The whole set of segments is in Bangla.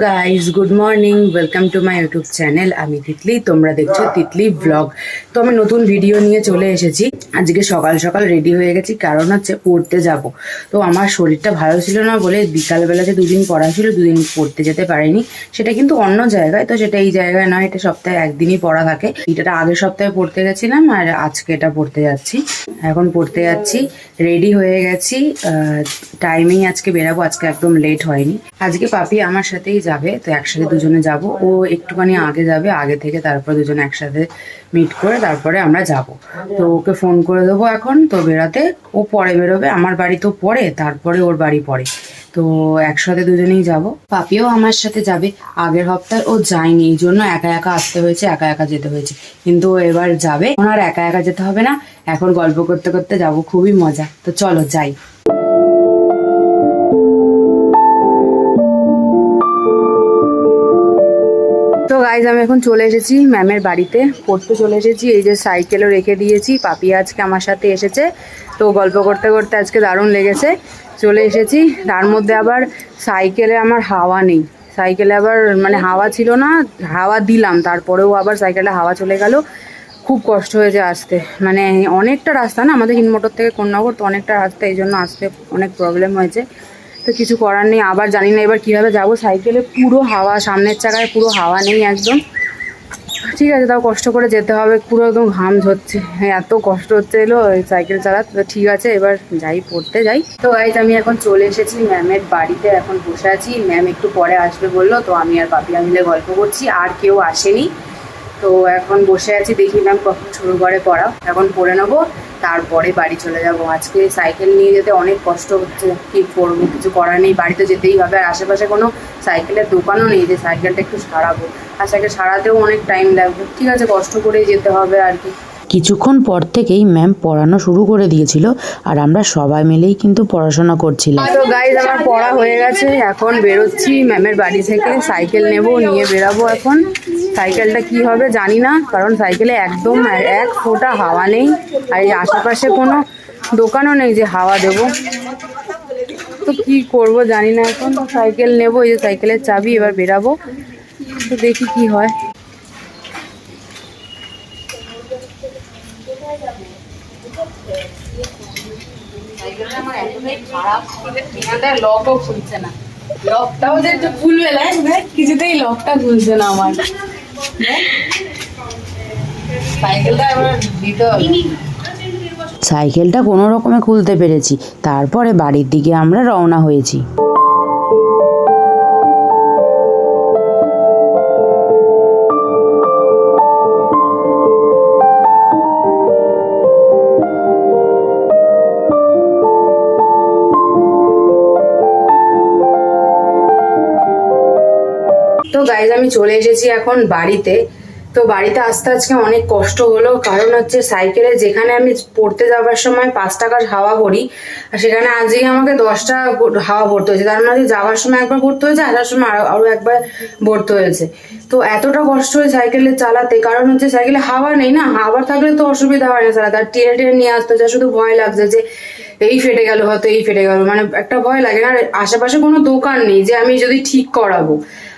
Guys, good morning, welcome to my YouTube channel. আমি তিতলি, তোমরা দেখছো তিতলি ব্লগ। তো আমি নতুন ভিডিও নিয়ে চলে এসেছি। আজকে সকাল সকাল রেডি হয়ে গেছি, কারণ হচ্ছে পড়তে যাব। তো আমার শরীরটা ভালো ছিল না বলে বিকালবেলাতে দুদিন পড়া ছিল, দুদিন পড়তে যেতে পারিনি। সেটা কিন্তু অন্য জায়গায়, তো সেটা এই জায়গায় নয়, এটা সপ্তাহে একদিনই পড়া থাকে। এটা আগের সপ্তাহে পড়তে গেছিলাম আর আজকে এটা পড়তে যাচ্ছি। এখন পড়তে যাচ্ছি, রেডি হয়ে গেছি, টাইমেই আজকে বেরাবো। আজকে একদম লেট হয়নি। আজকে পাপি আমার সাথেই যাবে, তো একসাথে দুজনে যাব। ও একটুখানি আগে যাবে, আগে থেকে তারপর দুজনে একসাথে মিট করে তারপরে আমরা যাব। তো ওকে ফোন করে দেবো এখন, তো বেরাতে ও পরে বেরোবে। আমার বাড়ি তো পরে, তারপরে ওর বাড়ি পরে, তো একসাথে দুজনেই যাব। পাপিও আমার সাথে যাবে। আগের সপ্তাহে ও যায়নি, এই জন্য একা একা আসতে হয়েছে, একা একা যেতে হয়েছে। কিন্তু ও এবার যাবে, ওনার একা একা যেতে হবে না। এখন গল্প করতে করতে যাব, খুবই মজা। তো চলো যাই। তো গাইজ, আমি এখন চলে এসেছি ম্যামের বাড়িতে, পড়তে চলে এসেছি। এই যে সাইকেলও রেখে দিয়েছি, পাপি আজকে আমার সাথে এসেছে। তো গল্প করতে করতে আজকে দারুণ লেগেছে। চলে এসেছি, তার মধ্যে আবার সাইকেলে আমার হাওয়া নেই। সাইকেলে আবার মানে হাওয়া ছিল না, হাওয়া দিলাম, তারপরেও আবার সাইকেলে হাওয়া চলে গেল। খুব কষ্ট হয়েছে আসতে, মানে অনেকটা রাস্তা না আমাদের হিনমোটর থেকে কোন্নগর, তো অনেকটা রাস্তা, এই জন্য আসতে অনেক প্রবলেম হয়েছে। তো কিছু করার নেই। আবার জানি না এবার কীভাবে যাবো। সাইকেলে পুরো হাওয়া, সামনের চাকায় পুরো হাওয়া নেই একদম। ঠিক আছে, তাও কষ্ট করে যেতে হবে, পুরো একদম ঘাম ঝরছে, এত কষ্ট হচ্ছে এলো সাইকেল চালাতে। তো ঠিক আছে, এবার যাই, পড়তে যাই। তো গাইজ, আমি এখন চলে এসেছি ম্যামের বাড়িতে, এখন বসে আছি। ম্যাম একটু পরে আসবে বললো, তো আমি আর পাপিয়া মিলে গল্প করছি, আর কেউ আসেনি। তো এখন বসে আছি, দেখি ম্যাম কখন শুরু করে পড়া। এখন পড়ে নেবো, তারপরে বাড়ি চলে যাব। আজকে সাইকেল নিয়ে যেতে অনেক কষ্ট হচ্ছে, কি করবো, কিছু করার নেই, বাড়িতে যেতেই হবে। আর আশেপাশে কোনো সাইকেলের দোকানও নেই যে সাইকেলটা একটু সারাবো, আর সাইকেল সারাতেও অনেক টাইম লাগবে। ঠিক আছে, কষ্ট করেই যেতে হবে আর কি। কিছুক্ষণ পর থেকেই ম্যাম পড়ানো শুরু করে দিয়েছিল, আর আমরা সবাই মিলেই কিন্তু পড়াশোনা করছিলাম। তো গাইজ, আমার পড়া হয়ে গেছে, এখন বেরোচ্ছি ম্যামের বাড়ি থেকে। সাইকেল নেব, নিয়ে বেরাবো এখন। সাইকেলটা কি হবে জানি না, কারণ সাইকেলে একদম এক ফোঁটা হাওয়া নেই, আর এই আশেপাশে কোনো দোকানও নেই যে হাওয়া দেবো। তো কি করব জানি না এখন। সাইকেল নেব, এই যে সাইকেলের চাবি, এবার বেরাবো। তো দেখি কি হয়। লকও খুলছে না, লকটাও যে একটু খুলবে না, কিছুতেই লকটা খুলছে না আমার। সাইকেলটা এবার দিতে হবে। সাইকেলটা কোনো রকমে খুলতে পেরেছি, তারপরে বাড়ির দিকে আমরা রওনা হয়েছি। তো গাইজ, আমি চলে এসেছি এখন বাড়িতে। তো বাড়িতে আসতে আজকে অনেক কষ্ট হলো, কারণ হচ্ছে সাইকেলে যেখানে আমি পড়তে যাওয়ার সময় 5 টাকার হাওয়া ভরি, আর সেখানে আজকে আমাকে 10 টাকা হাওয়া ভরতে হয়েছে। তার মানে যাওয়ার সময় একবার ভরতে হয়েছে, আসার সময় আরো একবার ভরতে হয়েছে। তো এতটা কষ্ট হয় সাইকেলে চালাতে, কারণ হচ্ছে সাইকেলে হাওয়া নেই না। হাওয়া থাকলে তো অসুবিধা হয় না চালাতে, আর টেনে টেনে নিয়ে আসতে হচ্ছে। শুধু ভয় লাগছে যে এই ফেটে গেল, হয়তো এই ফেটে গেল, মানে একটা ভয় লাগে না। আশেপাশে কোনো দোকান নেই যে আমি যদি ঠিক করাবো,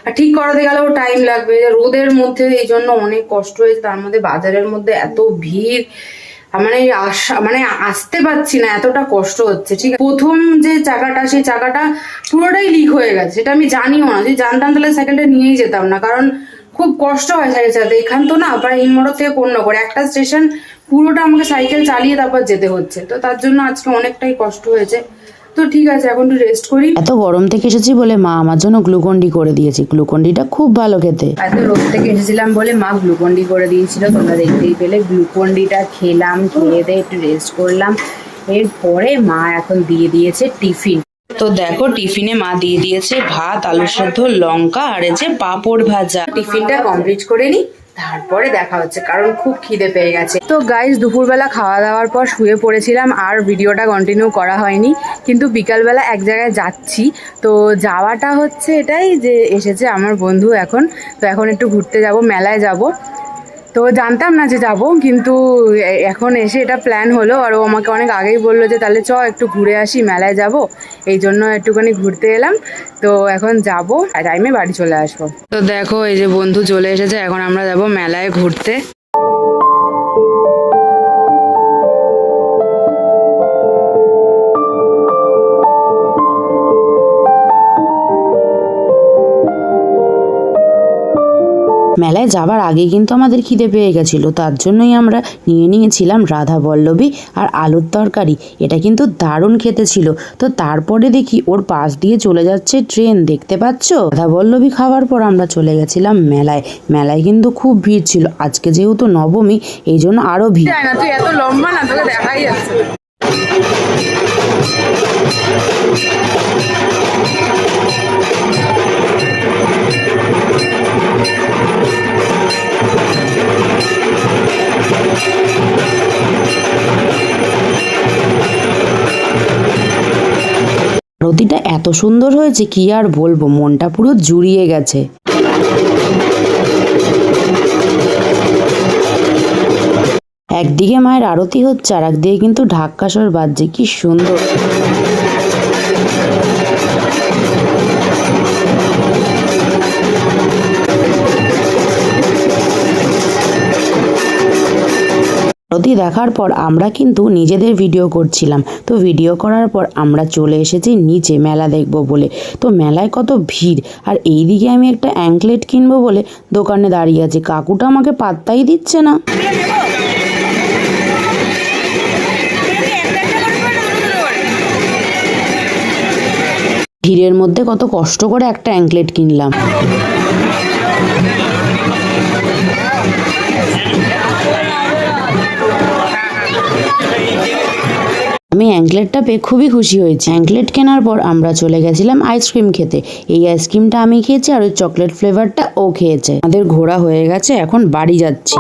আর ঠিক করাতে গেলেও টাইম লাগবে, রোদের মধ্যে, এই জন্য অনেক কষ্ট হয়েছে। তার মধ্যে বাজারের মধ্যে এত ভিড়, মানে আসতে পারছি না, এতটা কষ্ট হচ্ছে। ঠিক আছে, প্রথম যে চাকাটা, সেই চাকাটা পুরোটাই লিক হয়ে গেছে। সেটা আমি জানিও না, যদি জানতাম তাহলে সাইকেলটা নিয়েই যেতাম না, কারণ খুব কষ্ট হয় সাইকেল চালাতে। এখান তো না, প্রায় হিনমোটর থেকে কোন্নগর একটা স্টেশন, পুরোটা আমাকে সাইকেল চালিয়ে তারপর যেতে হচ্ছে। তো তার জন্য আজকে অনেকটাই কষ্ট হয়েছে। তো ঠিক আছে, এখন একটু রেস্ট করি। এত গরম থেকে এসেছি বলে মা আমার জন্য গ্লুকন্ডি করে দিয়েছি। গ্লুকন্ডিটা খুব ভালো খেতে। এত রোদ থেকে এসেছিলাম বলে মা গ্লুকন্ডি করে দিয়েছিল, তোমরা দেখতেই পেলে। গ্লুকন্ডিটা খেলাম, খেয়ে দিয়ে একটু রেস্ট করলাম। এরপরে মা এখন দিয়ে দিয়েছে টিফিন। তো দেখো, টিফিনে মা দিয়ে দিয়েছে ভাত, আলু সেদ্ধ, লঙ্কা, আর এই যে পাঁপড় ভাজা। টিফিনটা কমপ্লিট করে নি, তারপরে দেখা হচ্ছে, কারণ খুব খিদে পেয়ে গেছে। তো গাইজ, দুপুরবেলা খাওয়া দাওয়ার পর শুয়ে পড়েছিলাম, আর ভিডিওটা কন্টিনিউ করা হয়নি। কিন্তু বিকালবেলা এক জায়গায় যাচ্ছি। তো যাওয়াটা হচ্ছে এটাই যে এসেছে আমার বন্ধু এখন। তো এখন একটু ঘুরতে যাব, মেলায় যাব। তো জানতাম না যে যাব, কিন্তু এখন এসে এটা প্ল্যান হলো। আর ও আমাকে অনেক আগেই বললো যে তাহলে চ একটু ঘুরে আসি, মেলায় যাব, এই জন্য একটুখানি ঘুরতে এলাম। তো এখন যাব, টাইমে বাড়ি চলে আসবো। তো দেখো এই যে বন্ধু চলে এসেছে, এখন আমরা যাব মেলায় ঘুরতে। মেলায় যাবার আগে কিন্তু আমাদের খিদে পেয়ে গেছিলো, তার জন্যই আমরা নিয়েছিলাম রাধা বল্লভী আর আলুর তরকারি। এটা কিন্তু দারুণ খেতে ছিল। তো তারপরে দেখি ওর পাশ দিয়ে চলে যাচ্ছে ট্রেন, দেখতে পাচ্ছ। রাধা বল্লভী খাওয়ার পর আমরা চলে গেছিলাম মেলায়। মেলায় কিন্তু খুব ভিড় ছিল, আজকে যেহেতু নবমী এই জন্য আরো ভিড়। তুই এত লম্বা না, তোকে দেখাই যাচ্ছে। আরতিটা এত সুন্দর হয়েছে কি আর বলবো, মনটা পুরো জুড়িয়ে গেছে। একদিকে মায়ের আরতি হচ্ছে আর একদিকে কিন্তু ঢাক কাসর বাজছে, কি সুন্দর। আরতি দেখার পর আমরা কিন্তু নিজেদের ভিডিও করছিলাম। তো ভিডিও করার পর আমরা চলে এসেছি নিচে মেলা দেখব বলে। তো মেলায় কত ভিড়, আর এইদিকে আমি একটা অ্যাঙ্কলেট কিনবো বলে দোকানে দাঁড়িয়ে আছি, কাকুটা আমাকে পাত্তাই দিচ্ছে না। ভিড়ের মধ্যে কত কষ্ট করে একটা অ্যাঙ্কলেট কিনলাম। আমি অ্যাঙ্কলেটটা পেয়ে খুবই খুশি হয়েছি। অ্যাঙ্কলেট কেনার পর আমরা চলে গেছিলাম আইসক্রিম খেতে। এই আইসক্রিমটা আমি খেয়েছি আর ওই চকলেট ফ্লেভারটা ও খেয়েছে। আমাদের ঘোরা হয়ে গেছে, এখন বাড়ি যাচ্ছি।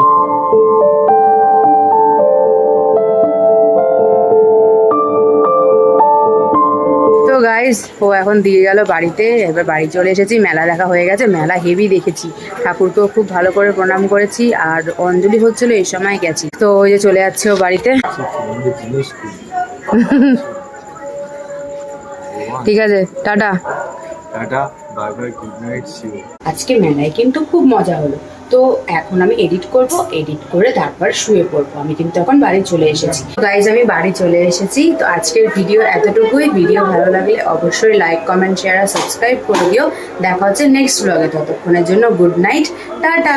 তো গাইস ও এখন দিয়ে গেল বাড়িতে, এবার বাড়ি চলে এসেছি। মেলা দেখা হয়ে গেছে, মেলা হেভি দেখেছি, ঠাকুরকেও খুব ভালো করে প্রণাম করেছি, আর অঞ্জলি হচ্ছিল এই সময় গেছি। তো ওই যে চলে যাচ্ছে ও বাড়িতে। ঠিক আছে, tata. Tata, bye bye, good night, see you. আজকে মেলায় কিন্তু খুব মজা হলো। তো এখন আমি এডিট করব, এডিট করে তারপর শুয়ে পড়বো। আমি কিন্তু এখন বাড়ি চলে এসেছি। গাইজ আমি বাড়ি চলে এসেছি। তো আজকের ভিডিও এতটুকুই। ভিডিও ভালো লাগলে অবশ্যই লাইক, কমেন্ট, শেয়ার আর সাবস্ক্রাইব করে দিও। দেখা হচ্ছে নেক্সট ব্লগে। ততক্ষণের জন্য গুড নাইট, টাটা।